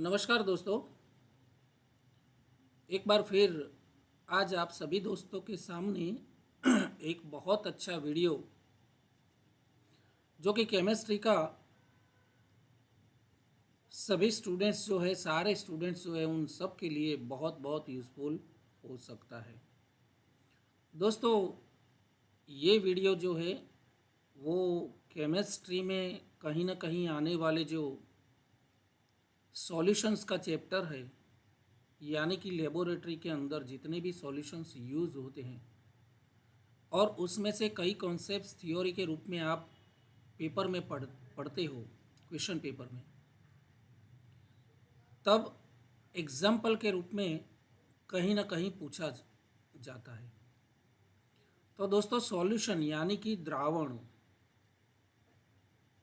नमस्कार दोस्तों। एक बार फिर आज आप सभी दोस्तों के सामने एक बहुत अच्छा वीडियो जो कि केमिस्ट्री का सभी स्टूडेंट्स जो है सारे स्टूडेंट्स जो है उन सब के लिए बहुत बहुत यूज़फुल हो सकता है। दोस्तों, ये वीडियो जो है वो केमिस्ट्री में कहीं ना कहीं आने वाले जो सॉल्यूशंस का चैप्टर है, यानी कि लेबोरेटरी के अंदर जितने भी सॉल्यूशंस यूज़ होते हैं और उसमें से कई कॉन्सेप्ट्स थ्योरी के रूप में आप पेपर में पढ़ते हो, क्वेश्चन पेपर में, तब एग्जाम्पल के रूप में कहीं ना कहीं पूछा जाता है। तो दोस्तों, सॉल्यूशन यानी कि द्रावण,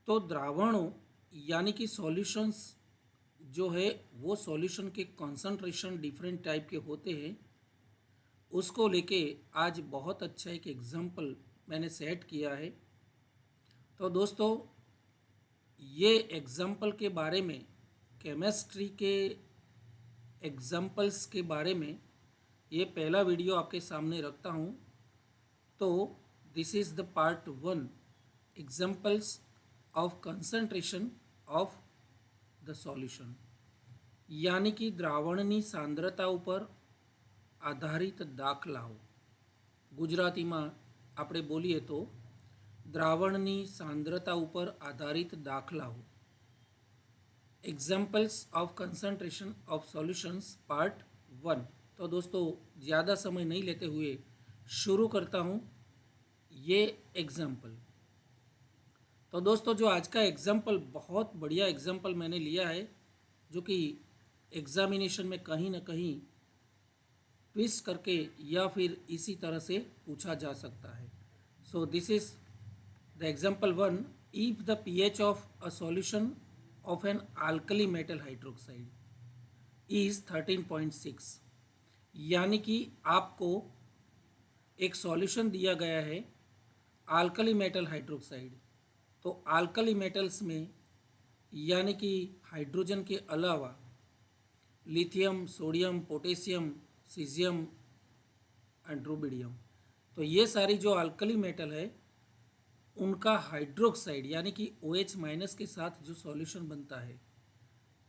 तो द्रावण यानी कि सॉल्यूशंस जो है वो सॉल्यूशन के कॉन्सेंट्रेशन डिफरेंट टाइप के होते हैं, उसको लेके आज बहुत अच्छा एक एग्जाम्पल मैंने सेट किया है। तो दोस्तों, ये एग्जाम्पल के बारे में, केमिस्ट्री के एग्जाम्पल्स के बारे में ये पहला वीडियो आपके सामने रखता हूँ। तो this is the part 1, examples of concentration of the solution, यानी कि દ્રાવણની સાંદ્રતા ઉપર આધારિત દાખલાઓ। ગુજરાતીમાં આપણે બોલીએ તો દ્રાવણની સાંદ્રતા ઉપર આધારિત દાખલાઓ, examples of concentration of solutions part 1। तो दोस्तों, ज़्यादा समय नहीं लेते हुए शुरू करता हूँ ये एग्जाम्पल। तो दोस्तों, जो आज का एग्जाम्पल बहुत बढ़िया एग्जाम्पल मैंने लिया है, जो कि एग्जामिनेशन में कहीं ना कहीं ट्विस्ट करके या फिर इसी तरह से पूछा जा सकता है। So this is the example 1। If the pH of a solution of an alkali metal hydroxide is 13.6, यानी कि आपको एक सॉल्यूशन दिया गया है अल्कली मेटल हाइड्रोक्साइड। तो अल्कली मेटल्स में यानी कि हाइड्रोजन के अलावा lithium, sodium, potassium, caesium and rubidium, तो ये सारी जो अल्कली मेटल है उनका हाइड्रोक्साइड यानी कि OH माइनस के साथ जो सॉल्यूशन बनता है,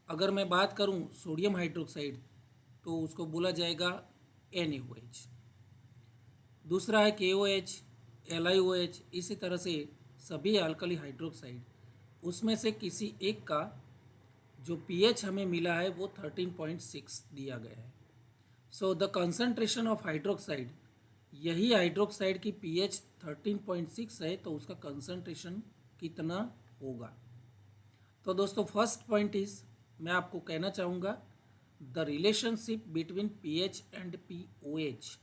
अगर मैं बात करूं सोडियम हाइड्रोक्साइड तो उसको बोला जाएगा NaOH। दूसरा है KOH, LiOH, इसी तरह से सभी अल्कली हाइड्रोक्साइड, उसमें से किसी एक का जो pH हमें मिला है वो 13.6 दिया गया है। So the concentration of hydroxide, यही हाइड्रोक्साइड की pH 13.6 है, तो उसका कंसंट्रेशन कितना होगा। तो दोस्तों, फर्स्ट पॉइंट इज, मैं आपको कहना चाहूँगा the relationship between pH and POH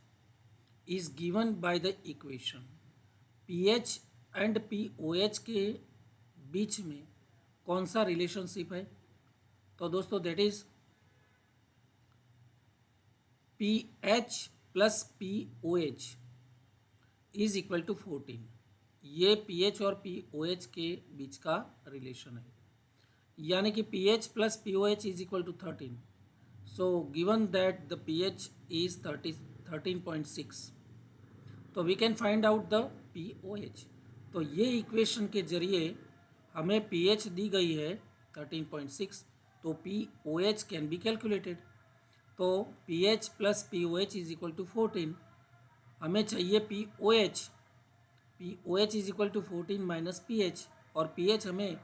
is given by the equation. pH and POH के बीच में कौन सा रिलेशनशिप है? तो दोस्तों, that is pH plus POH is equal to 14। ये pH और POH के बीच का रिलेशन है, यानी कि pH plus POH is equal to 13। So given that the pH is 13.6, तो we can find out the POH। तो ये इक्वेशन के जरिए हमें pH दी गई है 13.6, तो POH कैन बी कैलकुलेटेड। तो pH plus POH is equal to 14, हमें चाहिए POH is equal to 14 minus pH, और pH हमें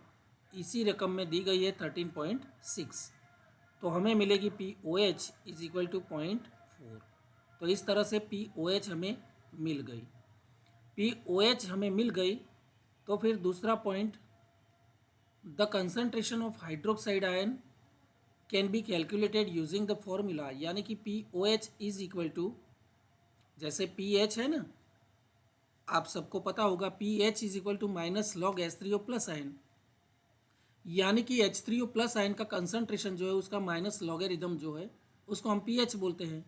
इसी रकम में दी गई है 13.6, तो हमें मिलेगी POH इज इक्वल टू 0.4। तो इस तरह से POH हमें मिल गई। POH हमें मिल गई, तो फिर दूसरा point, the concentration of hydroxide ion can be calculated using the formula, यानी कि POH इज इक्वल टू, जैसे pH है ना, आप सबको पता होगा pH is equal to minus log H3O plus ion, यानी कि H3O प्लस आयन का कंसंट्रेशन जो है उसका माइनस लॉगरिदम जो है उसको हम pH बोलते हैं।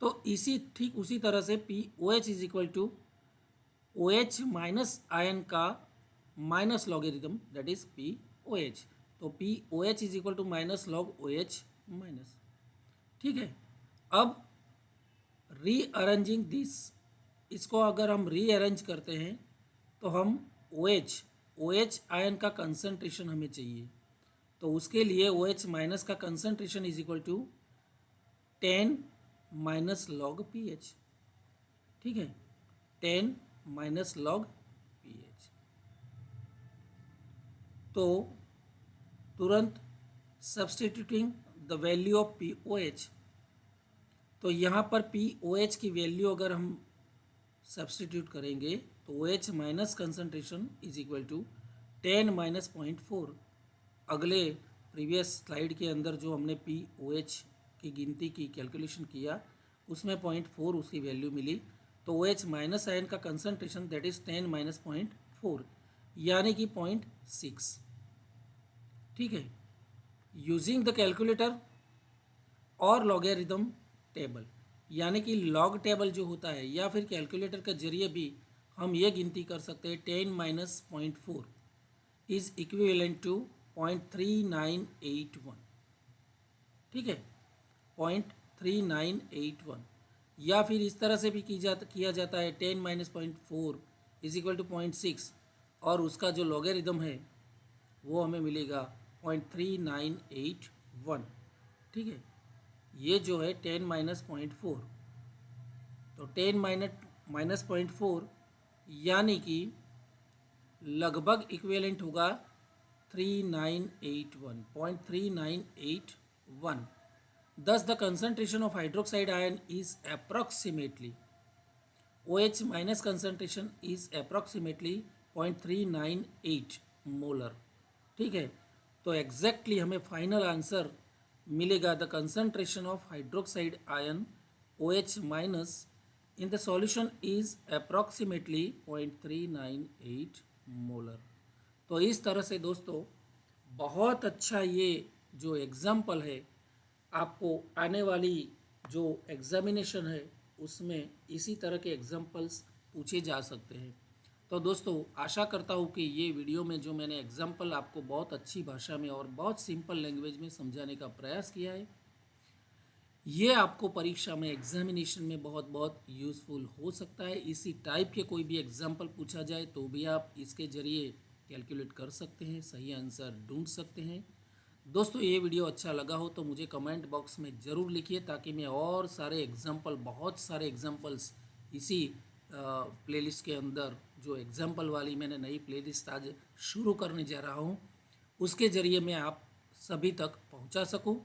तो ठीक उसी तरह से POH is equal to OH minus ion का minus logarithm, that is POH। तो P O H is equal to minus log O H minus. ठीक है, अब रीअरेंजिंग दिस, इसको अगर हम रीअरेंज करते हैं तो हम ओ एच आयन का कंसंट्रेशन हमें चाहिए, तो उसके लिए ओ एच माइनस का concentration is equal to 10 minus log P H. ठीक है, 10 माइनस लॉग पी एच। तो तुरंत substituting the value of P O H, तो यहाँ पर पी ओ एच की वैल्यू अगर हम सब्सटीट्यूट करेंगे तो O H minus concentration is equal to 10 minus 0.4। अगले प्रीवियस स्लाइड के अंदर जो हमने पी ओ एच की गिनती की, कैलकुलेशन किया, उसमें 0.4 उसकी वैल्यू मिली। तो ओ एच माइनस आयन का कंसनट्रेशन दैट इज 10 माइनस 0.4 यानी कि 0.6। ठीक है, यूजिंग द कैलकुलेटर और लॉगरिदम टेबल, यानी कि लॉग टेबल जो होता है या फिर कैलकुलेटर के जरिए भी हम ये गिनती कर सकते हैं 10 माइनस 0.4 इज इक्विवेलेंट टू 0.3981। ठीक है, 0.3981, या फिर इस तरह से भी किया जाता है 10 माइनस 0.4 इज इक्वल टू 0.6 और उसका जो लॉगरिदम है वो हमें मिलेगा 0.3981। ठीक है, ये जो है 10 माइनस 0.4, तो 10 माइनस 0.4 यानी कि लगभग इक्विवेलेंट होगा 3981। Thus the concentration of hydroxide ion is approximately, OH minus concentration is approximately 0.398 molar. ठीक है, तो एग्जैक्टली हमें फाइनल आंसर मिलेगा the concentration of hydroxide ion OH minus in the solution is approximately 0.398 molar. तो इस तरह से दोस्तों बहुत अच्छा ये जो एग्जाम्पल है, आपको आने वाली जो एग्जामिनेशन है उसमें इसी तरह के एग्जाम्पल्स पूछे जा सकते हैं। तो दोस्तों आशा करता हूँ कि ये वीडियो में जो मैंने एग्जाम्पल आपको बहुत अच्छी भाषा में और बहुत सिंपल लैंग्वेज में समझाने का प्रयास किया है, ये आपको परीक्षा में एग्जामिनेशन में बहुत बहुत यूज़फुल हो सकता है। इसी टाइप के कोई भी एग्जाम्पल पूछा जाए तो भी आप इसके ज़रिए कैलकुलेट कर सकते हैं, सही आंसर ढूंढ सकते हैं। दोस्तों ये वीडियो अच्छा लगा हो तो मुझे कमेंट बॉक्स में ज़रूर लिखिए, ताकि मैं और सारे एग्जाम्पल, बहुत सारे एग्जाम्पल्स इसी प्लेलिस्ट के अंदर, जो एग्जाम्पल वाली मैंने नई प्लेलिस्ट आज शुरू करने जा रहा हूँ, उसके ज़रिए मैं आप सभी तक पहुँचा सकूँ।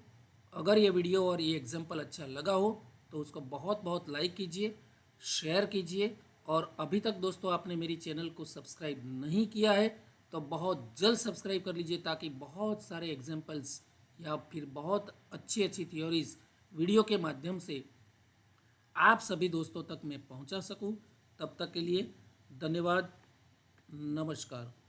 अगर ये वीडियो और ये एग्जाम्पल अच्छा लगा हो तो उसको बहुत बहुत लाइक कीजिए, शेयर कीजिए, और अभी तक दोस्तों आपने मेरी चैनल को सब्सक्राइब नहीं किया है तो बहुत जल्द सब्सक्राइब कर लीजिए, ताकि बहुत सारे एग्जाम्पल्स या फिर बहुत अच्छी अच्छी थ्योरीज वीडियो के माध्यम से आप सभी दोस्तों तक मैं पहुंचा सकूं। तब तक के लिए धन्यवाद, नमस्कार।